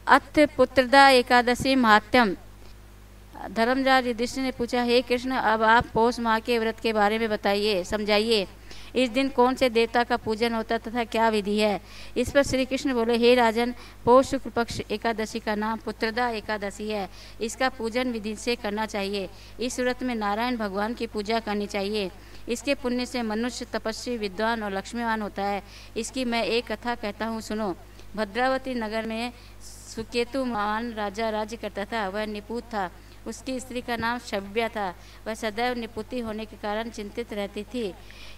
अथ पुत्रदा एकादशी महात्म्यम। धर्मराज युधिष्ठिर ने पूछा, हे कृष्ण, अब आप पौष माह के व्रत के बारे में बताइए, समझाइए। इस दिन कौन से देवता का पूजन होता तथा क्या विधि है। इस पर श्री कृष्ण बोले, हे राजन, पौष शुक्ल पक्ष एकादशी का नाम पुत्रदा एकादशी है। इसका पूजन विधि से करना चाहिए। इस व्रत में नारायण भगवान की पूजा करनी चाहिए। इसके पुण्य से मनुष्य तपस्वी, विद्वान और लक्ष्मीवान होता है। इसकी मैं एक कथा कहता हूँ, सुनो। भद्रावती नगर में सुकेतु महान राजा राज्य करता था। वह निपुत था। उसकी स्त्री का नाम शव्या था। वह सदैव निपुती होने के कारण चिंतित रहती थी।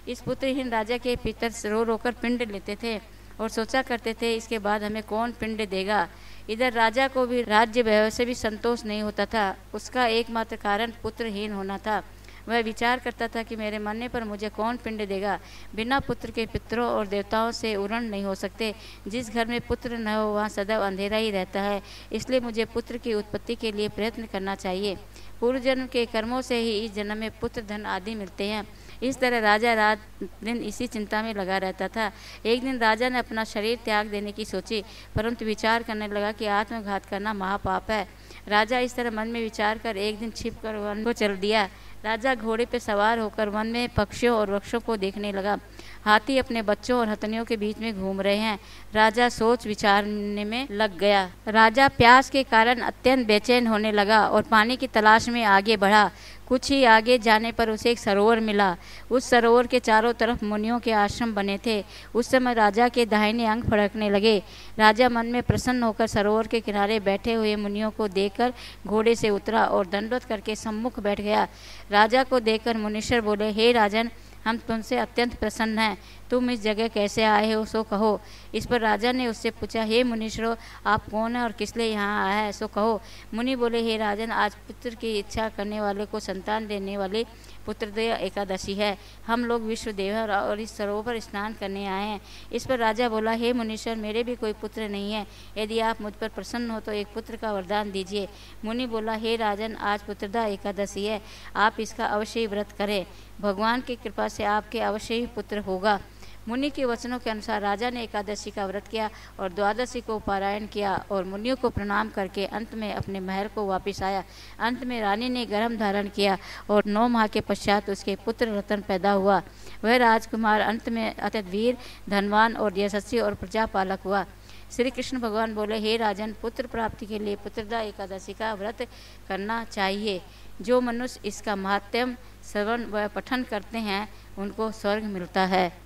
इस पुत्रहीन राजा के पितर रो रोकर पिंड लेते थे और सोचा करते थे, इसके बाद हमें कौन पिंड देगा। इधर राजा को भी राज्य वैभव से भी संतोष नहीं होता था। उसका एकमात्र कारण पुत्रहीन होना था। वह विचार करता था कि मेरे मरने पर मुझे कौन पिंड देगा। बिना पुत्र के पितरों और देवताओं से उरण नहीं हो सकते। जिस घर में पुत्र न हो वहाँ सदैव अंधेरा ही रहता है। इसलिए मुझे पुत्र की उत्पत्ति के लिए प्रयत्न करना चाहिए। पूर्व जन्म के कर्मों से ही इस जन्म में पुत्र, धन आदि मिलते हैं। इस तरह राजा रात दिन इसी चिंता में लगा रहता था। एक दिन राजा ने अपना शरीर त्याग देने की सोची, परंतु विचार करने लगा कि आत्मघात करना महापाप है। राजा इस तरह मन में विचार कर एक दिन छिपकर वन को चल दिया। राजा घोड़े पर सवार होकर वन में पक्षियों और वृक्षों को देखने लगा। हाथी अपने बच्चों और हथनियों के बीच में घूम रहे हैं। राजा सोच विचारने में लग गया। राजा प्यास के कारण अत्यंत बेचैन होने लगा और पानी की तलाश में आगे बढ़ा। कुछ ही आगे जाने पर उसे एक सरोवर मिला। उस सरोवर के चारों तरफ मुनियों के आश्रम बने थे। उस समय राजा के दाहिने अंग फड़कने लगे। राजा मन में प्रसन्न होकर सरोवर के किनारे बैठे हुए मुनियों को देखकर घोड़े से उतरा और दंडवत करके सम्मुख बैठ गया। राजा को देखकर मुनीश्वर बोले, हे राजन, हम तुमसे अत्यंत प्रसन्न हैं। तुम इस जगह कैसे आए हो, सो कहो। इस पर राजा ने उससे पूछा, हे मुनीश्वरों, आप कौन हैं और किस लिए यहाँ आया है, सो कहो। मुनि बोले, हे राजन, आज पुत्र की इच्छा करने वाले को संतान देने वाली पुत्रदेव एकादशी है। हम लोग विश्वदेव और इस सरोवर पर स्नान करने आए हैं। इस पर राजा बोला, हे मुनीश्वर, मेरे भी कोई पुत्र नहीं है। यदि आप मुझ पर प्रसन्न हो तो एक पुत्र का वरदान दीजिए। मुनि बोला, हे राजन, आज पुत्रदा एकादशी है। आप इसका अवश्य ही व्रत करें। भगवान की कृपा से आपके अवश्य ही पुत्र होगा। मुनि के वचनों के अनुसार राजा ने एकादशी का व्रत किया और द्वादशी को पारायण किया और मुनियों को प्रणाम करके अंत में अपने महल को वापस आया। अंत में रानी ने गर्भ धारण किया और 9 माह के पश्चात उसके पुत्र रतन पैदा हुआ। वह राजकुमार अंत में अत्यंत वीर, धनवान और यशस्वी और प्रजापालक हुआ। श्री कृष्ण भगवान बोले, हे राजन, पुत्र प्राप्ति के लिए पुत्रदा एकादशी का व्रत करना चाहिए। जो मनुष्य इसका महात्म्य श्रवण व पठन करते हैं उनको स्वर्ग मिलता है।